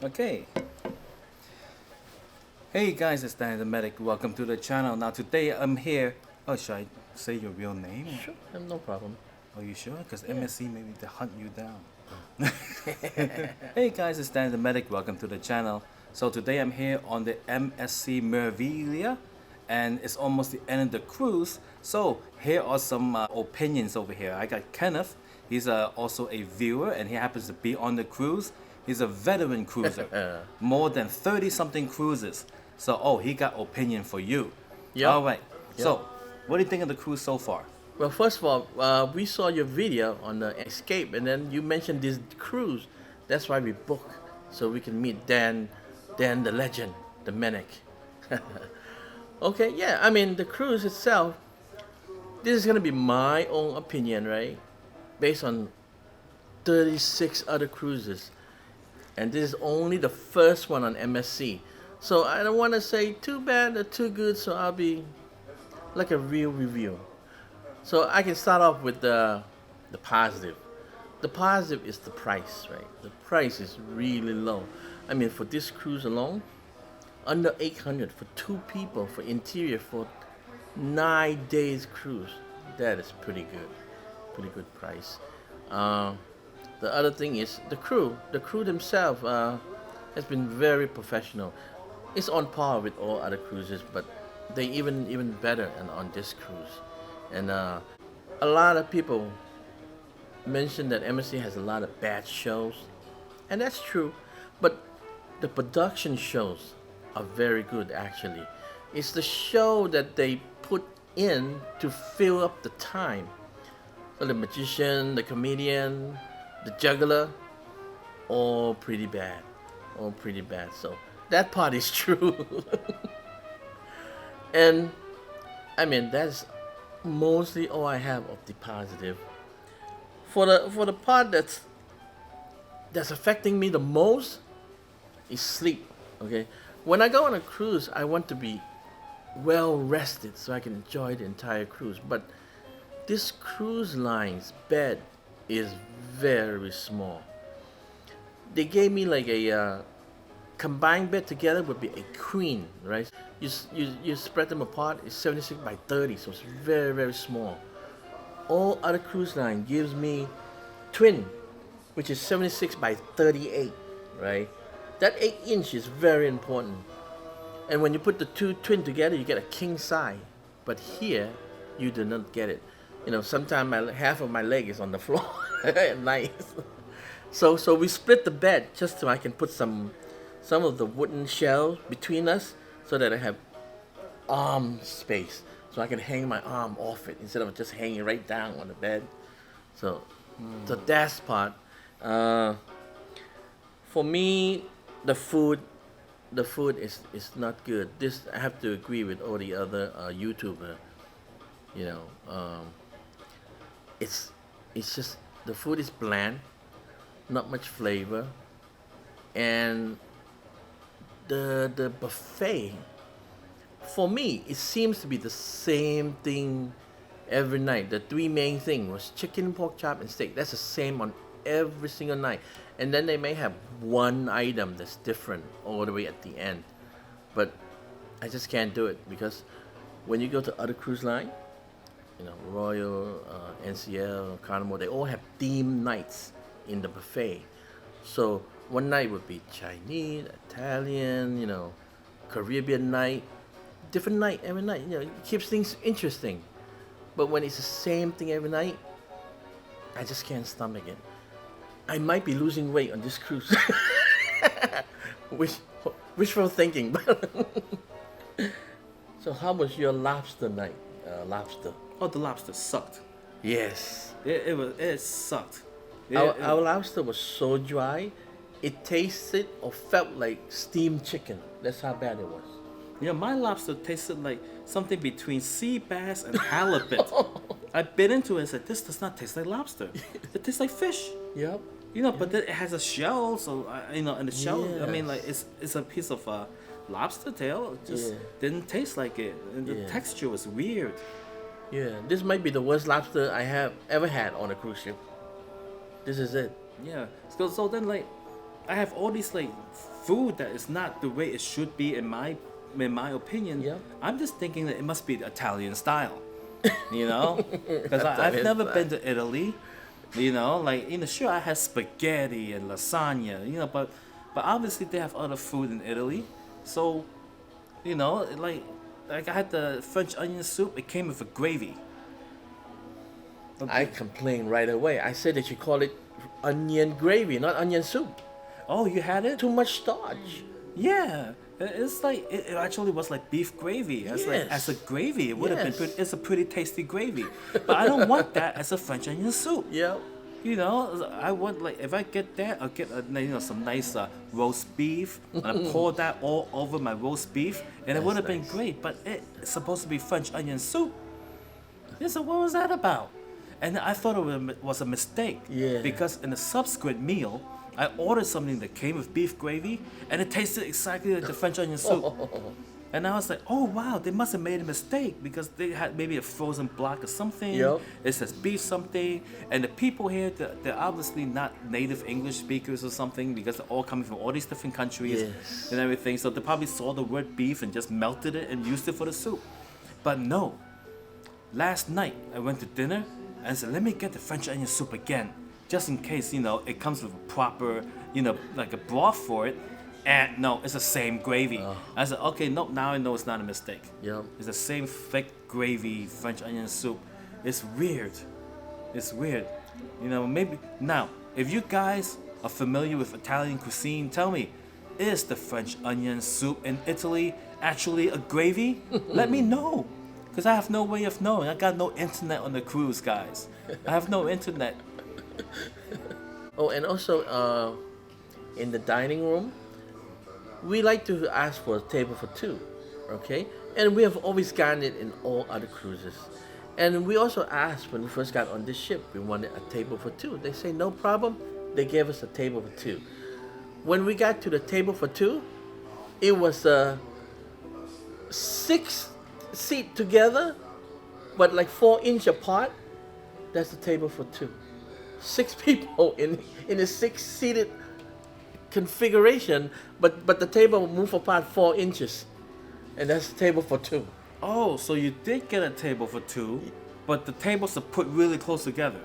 Okay. Hey guys, it's Danny the Medic. Welcome to the channel. Now today I'm here. Oh, should I say your real name? Sure, no problem. Are you sure? Because Yeah. MSC maybe they hunt you down. Hey guys, it's Danny the Medic. Welcome to the channel. So today I'm here on the MSC Meraviglia, and it's almost the end of the cruise. So here are some opinions over here. I got Kenneth. He's also a viewer, and he happens to be on the cruise. He's a veteran cruiser, more than 30 something cruises. So, he got opinion for you. Yep. All right. Yep. So, what do you think of the cruise so far? Well, first of all, we saw your video on the escape, and then you mentioned this cruise. That's why we booked, so we can meet Dan the legend, the Medic. Okay, yeah. I mean, the cruise itself. This is gonna be my own opinion, right? Based on 36 other cruises, and this is only the first one on MSC. So I don't want to say too bad or too good, so I'll be like a real review. So I can start off with the positive. The positive is the price, right? The price is really low. I mean, for this cruise alone, under 800 for two people for interior for 9 days cruise. That is pretty good price. The other thing is the crew. The crew themselves has been very professional. It's on par with all other cruises, but they even better on this cruise. And a lot of people mention that MSC has a lot of bad shows, and that's true. But the production shows are very good actually. It's the show that they put in to fill up the time. So the magician, the comedian, the juggler, all pretty bad. All pretty bad. So that part is true. And I mean that's mostly all I have of the positive. For the part that's affecting me the most is sleep. Okay? When I go on a cruise, I want to be well rested so I can enjoy the entire cruise. But this cruise line's bed is very small. They gave me like a combined bed together would be a queen, right? You spread them apart. It's 76 by 30, so it's very small. All other cruise line gives me twin, which is 76 by 38, right? That 8 inch is very important. And when you put the two twin together, you get a king size. But here, you do not get it. You know, sometimes half of my leg is on the floor at night. So we split the bed just so I can put some of the wooden shelves between us so that I have arm space. So I can hang my arm off it instead of just hanging right down on the bed. So that's part. For me, the food is not good. This I have to agree with all the other YouTuber. You know, it's just the food is bland, not much flavor, and the buffet. For me, it seems to be the same thing every night. The three main things was chicken, pork chop, and steak. That's the same on every single night. And then they may have one item that's different all the way at the end. But I just can't do it because when you go to other cruise line, you know, Royal, NCL, Carnival, they all have themed nights in the buffet. So one night would be Chinese, Italian, you know, Caribbean night. Different night every night. You know, it keeps things interesting. But when it's the same thing every night, I just can't stomach it. I might be losing weight on this cruise. Wishful thinking. So how was your lobster night? Lobster. Oh, the lobster sucked. Yes. It sucked. Our lobster was so dry, it tasted or felt like steamed chicken. That's how bad it was. Yeah, my lobster tasted like something between sea bass and halibut. I bit into it and said, "This does not taste like lobster. It tastes like fish." Yep. You know, but then it has a shell, so you know, and the shell. I mean, like Yes. it's a piece of lobster tail. It just Yeah. didn't taste like it, and the Yeah. texture was weird. Yeah, this might be the worst lobster I have ever had on a cruise ship. This is it. Yeah. So then like I have all these like food that is not the way it should be in my opinion. Yeah. I'm just thinking that it must be the Italian style, you know, because I've Italian never style. been to Italy, you know, like sure I had spaghetti and lasagna, but obviously they have other food in Italy, so like I had the French onion soup. It came with a gravy. I complained right away. I said that you call it onion gravy, not onion soup. Oh, you had it? Too much starch. Yeah, it's like it actually was like beef gravy. As like as a Yes. gravy, it would have been Yes. pretty. It's a pretty tasty gravy, but I don't want that as a French onion soup. Yeah. You know, I want like if I get that, I'll get some nice roast beef and I pour that all over my roast beef, and it would have been nice. great. But it's supposed to be French onion soup. Yeah, so what was that about? And I thought it was a mistake. Yeah. Because in the subsequent meal, I ordered something that came with beef gravy, and it tasted exactly like the French onion soup. And I was like, oh wow, they must have made a mistake because they had maybe a frozen block or something. Yep. It says beef something, and the people here, they're obviously not native English speakers or something because they're all coming from all these different countries Yes. and everything. So they probably saw the word beef and just melted it and used it for the soup. But no, last night I went to dinner and said, let me get the French onion soup again, just in case, it comes with a proper, like a broth for it. And no, it's the same gravy. I said, okay, no, now I know it's not a mistake. Yep. It's the same thick gravy French onion soup. It's weird. It's weird. Maybe now, if you guys are familiar with Italian cuisine, tell me, is the French onion soup in Italy actually a gravy? Let me know. Because I have no way of knowing. I got no internet on the cruise, guys. I have no internet. Oh, and also in the dining room, we like to ask for a table for two, okay? And we have always gotten it in all other cruises. And we also asked when we first got on this ship, we wanted a table for two. They say no problem. They gave us a table for two. When we got to the table for two, it was 6 seat together, but like 4-inch apart. That's the table for two. 6 people in a 6-seated configuration, but the table will move apart 4 inches, and that's the table for two. Oh, so you did get a table for two, but the tables are put really close together.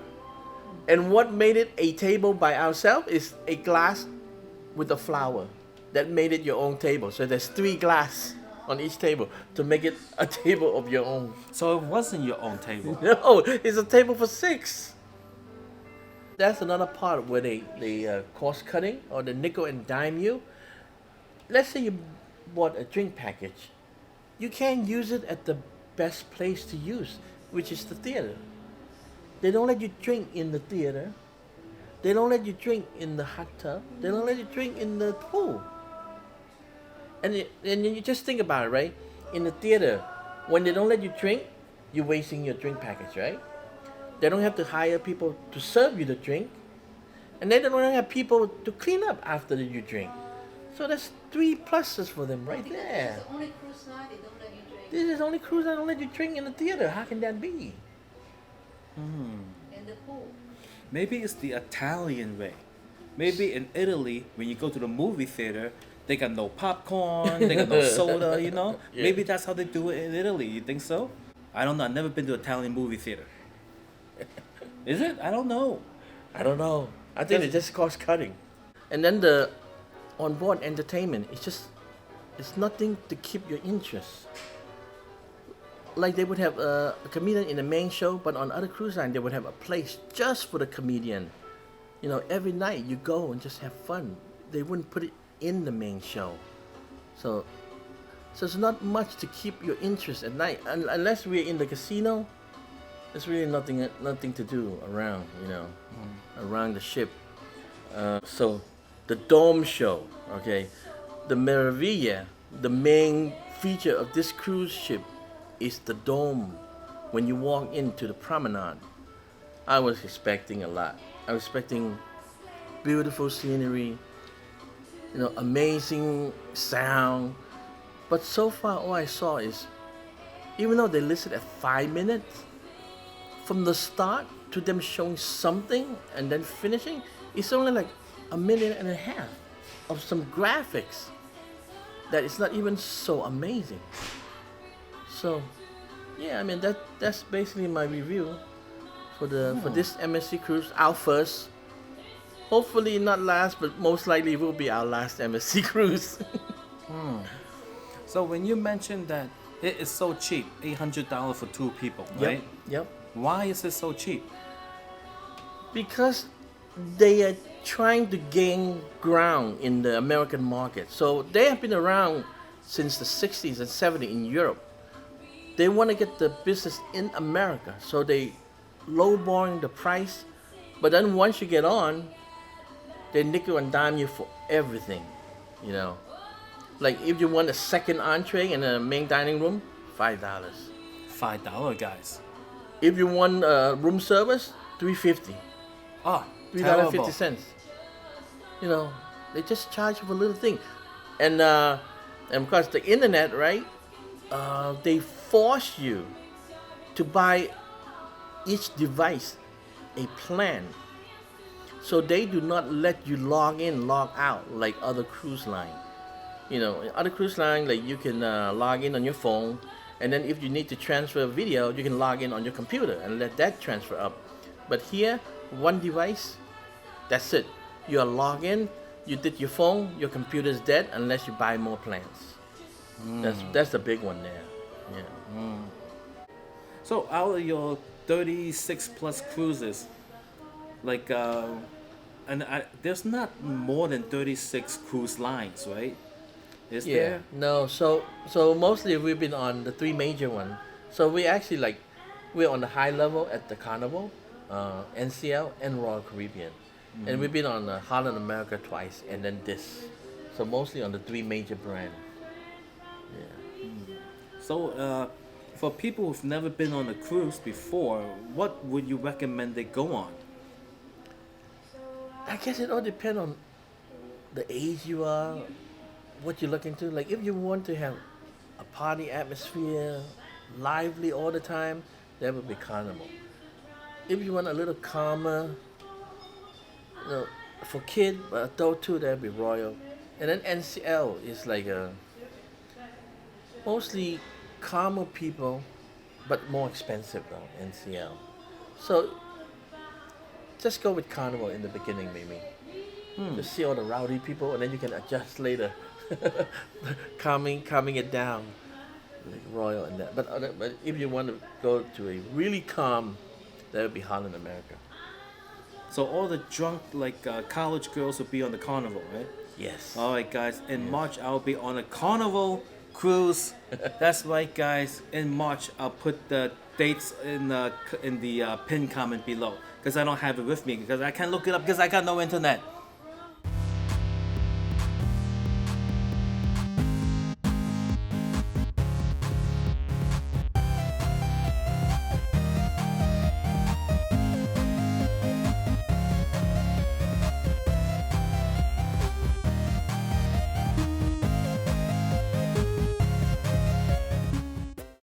And what made it a table by ourselves is a glass with a flower. That made it your own table. So there's 3 glass on each table to make it a table of your own. So it wasn't your own table. No, it's a table for 6. That's another part where they cost cutting or the nickel and dime you. Let's say you bought a drink package. You can't use it at the best place to use, which is the theater. They don't let you drink in the theater. They don't let you drink in the hot tub. They don't let you drink in the pool. And you just think about it, right? In the theater, when they don't let you drink, you're wasting your drink package, right? They don't have to hire people to serve you the drink. And they don't have people to clean up after you drink. So that's 3 pluses for them right there. It's the only cruise line they don't let you drink. This is the only cruise I don't let you drink in the theater. How can that be? In the pool. Maybe it's the Italian way. Maybe in Italy, when you go to the movie theater, they got no popcorn, they got no soda, Yeah. Maybe that's how they do it in Italy. You think so? I don't know. I've never been to an Italian movie theater. Is it? I don't know. I don't know. I think it's just cost cutting. And then the onboard entertainment, it's nothing to keep your interest. Like they would have a comedian in the main show, but on other cruise line they would have a place just for the comedian. Every night you go and just have fun. They wouldn't put it in the main show. So it's not much to keep your interest at night. Unless we're in the casino, there's really nothing to do around, around the ship. So the dome show, okay, the Meraviglia, the main feature of this cruise ship is the dome. When you walk into the promenade, I was expecting a lot. I was expecting beautiful scenery, amazing sound. But so far, all I saw is, even though they listed at 5 minutes, from the start to them showing something and then finishing, it's only like 1.5 minutes. of some graphics that is not even so amazing. So, yeah, I mean that's basically my review for this MSC cruise. Our first, hopefully not last, but most likely will be our last MSC cruise. So when you mentioned that it is so cheap, $800 for two people, right? Yep. Why is it so cheap? Because they are trying to gain ground in the American market. So they have been around since the 60s and 70s in Europe. They want to get the business in America, so they lowballing the price. But then once you get on, they nickel and dime you for everything, you know. Like if you want a second entree in a main dining room, $5. $5, guys. If you want room service, $3.50. Oh, $3.50. You know, they just charge you for a little thing, and because the internet, right? They force you to buy each device a plan, so they do not let you log in, log out like other cruise line. You know, in other cruise line, like you can log in on your phone, and then if you need to transfer video, you can log in on your computer and let that transfer up. But here, one device, that's it. You are logged in, you did your phone, your computer's dead unless you buy more plans. That's the big one there. Yeah. So out of your 36 plus cruises, like, there's not more than 36 cruise lines, right? Is there? No. So mostly we've been on the three major ones. So we actually we're on the high level at the Carnival, NCL, and Royal Caribbean, and we've been on Holland America twice, and then this. So mostly on the three major brands. Yeah. So for people who've never been on a cruise before, what would you recommend they go on? I guess it all depends on the age you are, what you're looking to. Like if you want to have a party atmosphere, lively all the time, that would be Carnival. If you want a little calmer, you know, for kid but adult too, that would be Royal. And then NCL is like mostly calmer people, but more expensive though, NCL. So just go with Carnival in the beginning, maybe. Just see all the rowdy people, and then you can adjust later, calming it down, like Royal and that. But if you want to go to a really calm, that would be Holland America. So all the drunk college girls will be on the Carnival, right? Yes. All right, guys. In March, I'll be on a Carnival cruise. That's right, guys. In March, I'll put the dates in the pinned comment below, because I don't have it with me, because I can't look it up because I got no internet.